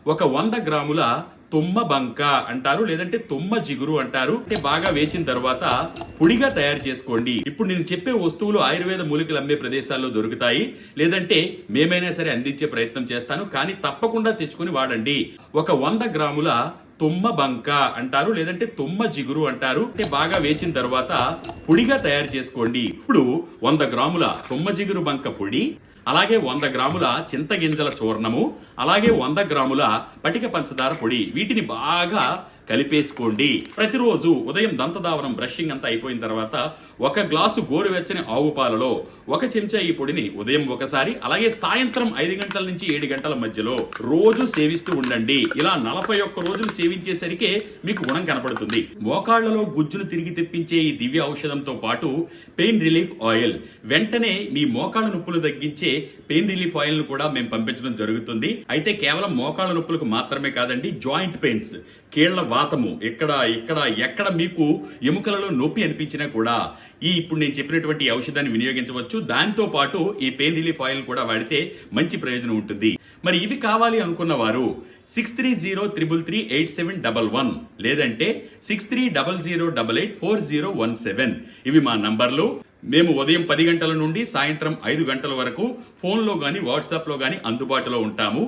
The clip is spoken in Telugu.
ఒక 100 గ్రాముల తుమ్మ బంక అంటారు, లేదంటే తుమ్మ జిగురు అంటారు. బాగా వేసిన తర్వాత పొడిగా తయారు చేసుకోండి. ఇప్పుడు నేను చెప్పే వస్తువులు ఆయుర్వేద మూలికలు అమ్మే ప్రదేశాల్లో దొరుకుతాయి, లేదంటే మేమైనా సరే అందించే ప్రయత్నం చేస్తాను, కానీ తప్పకుండా తెచ్చుకుని వాడండి. ఒక 100 గ్రాముల తుమ్మ బంక అంటారు, లేదంటే తుమ్మ జిగురు అంటారు. బాగా వేసిన తర్వాత పొడిగా తయారు చేసుకోండి. ఇప్పుడు 100 గ్రాముల తుమ్మ జిగురు బంక పొడి, అలాగే 100 గ్రాముల చింతగింజల చూర్ణము, అలాగే 100 గ్రాముల పటిక పంచదార పొడి, వీటిని బాగా కలిపేసుకోండి. ప్రతిరోజు ఉదయం దంతధావనం బ్రషింగ్ అంతా అయిపోయిన తర్వాత 1 గ్లాసు గోరువెచ్చని ఆవు పాలలో 1 చెంచా ఈ పొడిని ఉదయం ఒకసారి, అలాగే సాయంత్రం 5 గంటల నుంచి 7 గంటల మధ్యలో రోజు సేవిస్తూ ఉండండి. ఇలా 41 రోజులు సేవించేసరికి మీకు గుణం కనపడుతుంది. మోకాళ్లలో గుజ్జును తిరిగి తెప్పించే ఈ దివ్య ఔషధంతో పాటు పెయిన్ రిలీఫ్ ఆయిల్, వెంటనే మీ మోకాళ్ళ నొప్పులు తగ్గించే పెయిన్ రిలీఫ్ ఆయిల్ ను కూడా మేము పంపించడం జరుగుతుంది. అయితే కేవలం మోకాళ్ళ నొప్పులకు మాత్రమే కాదండి, జాయింట్ పెయిన్స్, కీళ్ల వాతము, ఎక్కడ మీకు ఎముకలలో నొప్పి అనిపించినా కూడా ఇప్పుడు నేను చెప్పినటువంటి ఔషధాన్ని వినియోగించవచ్చు. దాంతో పాటు ఈ పెయిన్ రిలీఫ్ ఆయిల్ కూడా వాడితే మంచి ప్రయోజనం ఉంటుంది. మరి ఇవి కావాలి అనుకున్న వారు 6303338711 లేదంటే 6300884017 ఇవి మా నంబర్లు. మేము ఉదయం 10 గంటల నుండి సాయంత్రం 5 గంటల వరకు ఫోన్లో గానీ వాట్సాప్ లో గానీ అందుబాటులో ఉంటాము.